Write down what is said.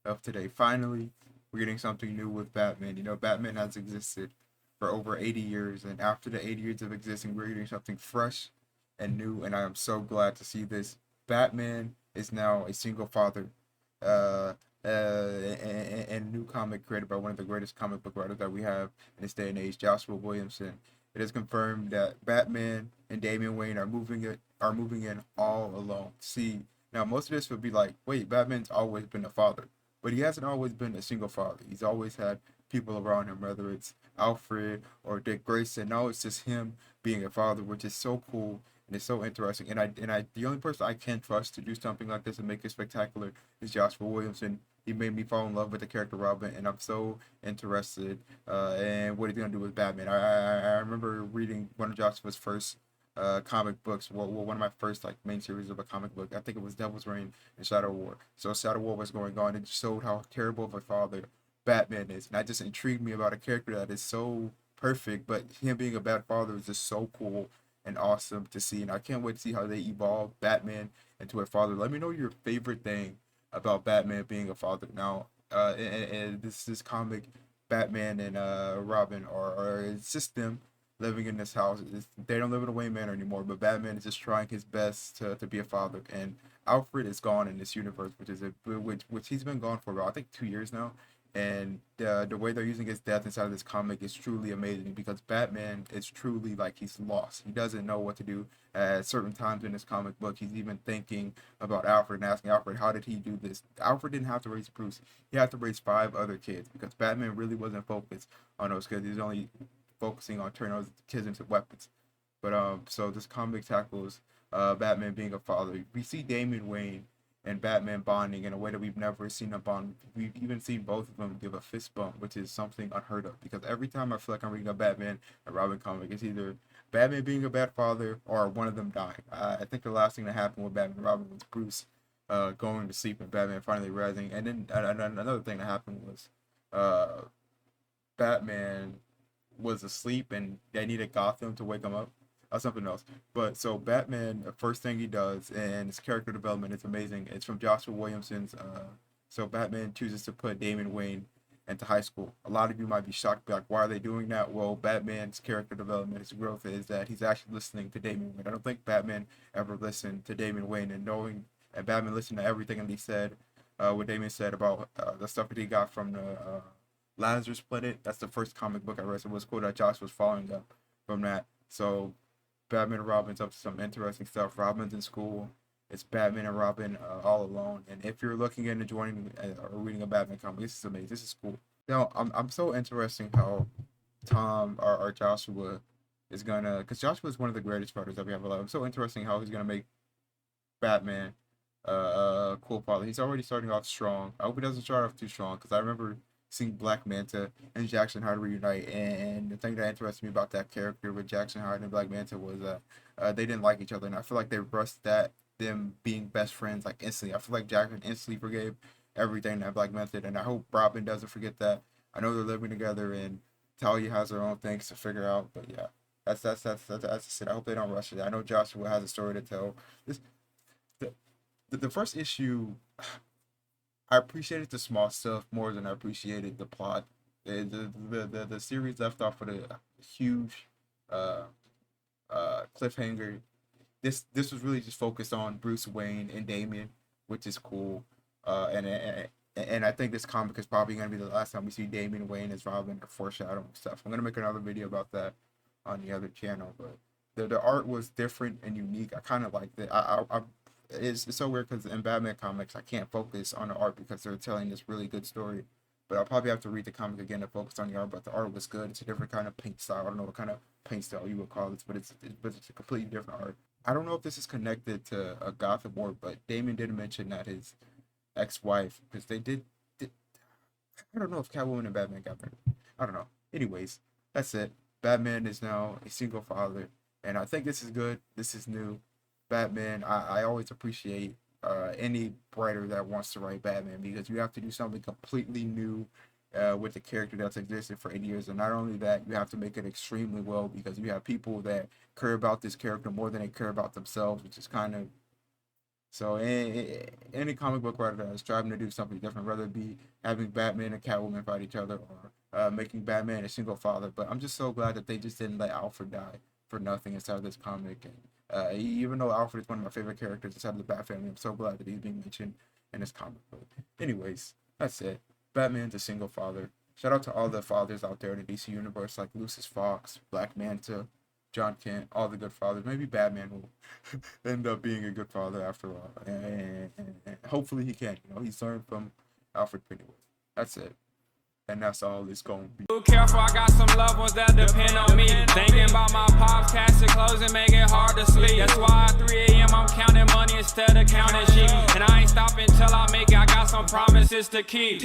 of today. Finally, we're getting something new with Batman. You know, Batman has existed for over 80 years, and after the 80 years of existing, we're getting something fresh and new, and I am so glad to see this. Batman is now a single father. Uh, and new comic created by one of the greatest comic book writers that we have in this day and age, Joshua Williamson. It is confirmed that Batman and Damian Wayne are moving in all alone. See, now most of this would be like, wait, Batman's always been a father, but he hasn't always been a single father. He's always had people around him, whether it's Alfred or Dick Grayson. Now it's just him being a father, which is so cool and it's so interesting. The only person I can trust to do something like this and make it spectacular is Joshua Williamson. He made me fall in love with the character Robin, and I'm so interested in what he's gonna do with Batman. I remember reading one of Joshua's first comic books. One of my first like main series of a comic book. I think it was Devil's Reign and Shadow War. So Shadow War was going on. It showed how terrible of a father Batman is, and that just intrigued me about a character that is so perfect, but him being a bad father is just so cool and awesome to see. And I can't wait to see how they evolve Batman into a father. Let me know your favorite thing about Batman being a father. Now, and this comic, Batman and Robin are it's just them living in this house. They don't live in a Wayne Manor anymore, but Batman is just trying his best to be a father. And Alfred is gone in this universe, which he's been gone for about I think 2 years now. And the way they're using his death inside of this comic is truly amazing because Batman is truly like he's lost. He doesn't know what to do at certain times in this comic book. He's even thinking about Alfred and asking Alfred, how did he do this? Alfred didn't have to raise Bruce. He had to raise five other kids because Batman really wasn't focused on those kids. He's only focusing on turning those kids into weapons. But so this comic tackles Batman being a father. We see Damian Wayne and Batman bonding in a way that we've never seen them bond. We've even seen both of them give a fist bump, which is something unheard of. Because every time I feel like I'm reading a Batman and Robin comic, it's either Batman being a bad father or one of them dying. I think the last thing that happened with Batman and Robin was Bruce going to sleep and Batman finally rising. And then another thing that happened was uh, Batman was asleep and they needed Gotham to wake him up or something else. But so Batman, the first thing he does and his character development is amazing. It's from Joshua Williamson's. So Batman chooses to put Damian Wayne into high school. A lot of you might be shocked, be like, why are they doing that? Well, Batman's character development, his growth is that he's actually listening to Damian Wayne. I don't think Batman ever listened to Damian Wayne and knowing, and Batman listened to everything that he said, what Damian said about the stuff that he got from the Lazarus Planet. That's the first comic book I read. So it was cool that Josh was following up from that. So Batman and Robin's up to some interesting stuff. Robin's in school. It's Batman and Robin all alone. And if you're looking into joining or reading a Batman comic, this is amazing. This is cool. Now, I'm so interesting how Tom or Joshua is gonna, because Joshua is one of the greatest writers that we have alive. I'm so interesting how he's gonna make Batman cool father. He's already starting off strong. I hope he doesn't start off too strong because I remember seeing Black Manta and Jackson Hyde reunite, and the thing that interested me about that character with Jackson Hyde and Black Manta was they didn't like each other, and I feel like they rushed that them being best friends like instantly. I feel like Jackson instantly forgave everything that Black Manta did, and I hope Robin doesn't forget that. I know they're living together, and Talia has her own things to figure out, but yeah. That's it. I hope they don't rush it. I know Joshua has a story to tell. This the, the first issue, I appreciated the small stuff more than I appreciated the plot. The series left off with a huge uh, cliffhanger. This was really just focused on Bruce Wayne and Damian, which is cool. And I think this comic is probably gonna be the last time we see Damian Wayne as Robin or foreshadowing stuff. I'm gonna make another video about that on the other channel, but the art was different and unique. I kind of liked it. It's so weird because in Batman comics I can't focus on the art because they're telling this really good story. But I'll probably have to read the comic again to focus on the art. But the art was good. It's a different kind of paint style. I don't know what kind of paint style you would call this, but it's a completely different art. I don't know if this is connected to a Gotham War, but Damon did mention that his ex-wife, because did. I don't know if Catwoman and Batman got married. I don't know. Anyways, that's it. Batman is now a single father, and I think this is good. This is new. Batman. I always appreciate any writer that wants to write Batman because you have to do something completely new with the character that's existed for 80 years. And not only that, you have to make it extremely well because you have people that care about this character more than they care about themselves, which is kind of So any comic book writer that is striving to do something different, whether it be having Batman and Catwoman fight each other or making Batman a single father. But I'm just so glad that they just didn't let Alfred die for nothing inside of this comic. And even though Alfred is one of my favorite characters inside of the Bat family, I'm so glad that he's being mentioned in this comic book. Anyways, that's it. Batman's a single father. Shout out to all the fathers out there in the DC universe, like Lucius Fox, Black Manta, John Kent, all the good fathers. Maybe Batman will end up being a good father after all, and hopefully he can. You know, he's learned from Alfred Pennyworth. That's it, and that's all it's gonna be. Careful, I got some loved ones that depend on me. Thinking about my pops, cash and clothes and make it hard to sleep. That's why at 3 a.m. I'm counting money instead of counting sheep. And I ain't stopping till I make it. I got some promises to keep.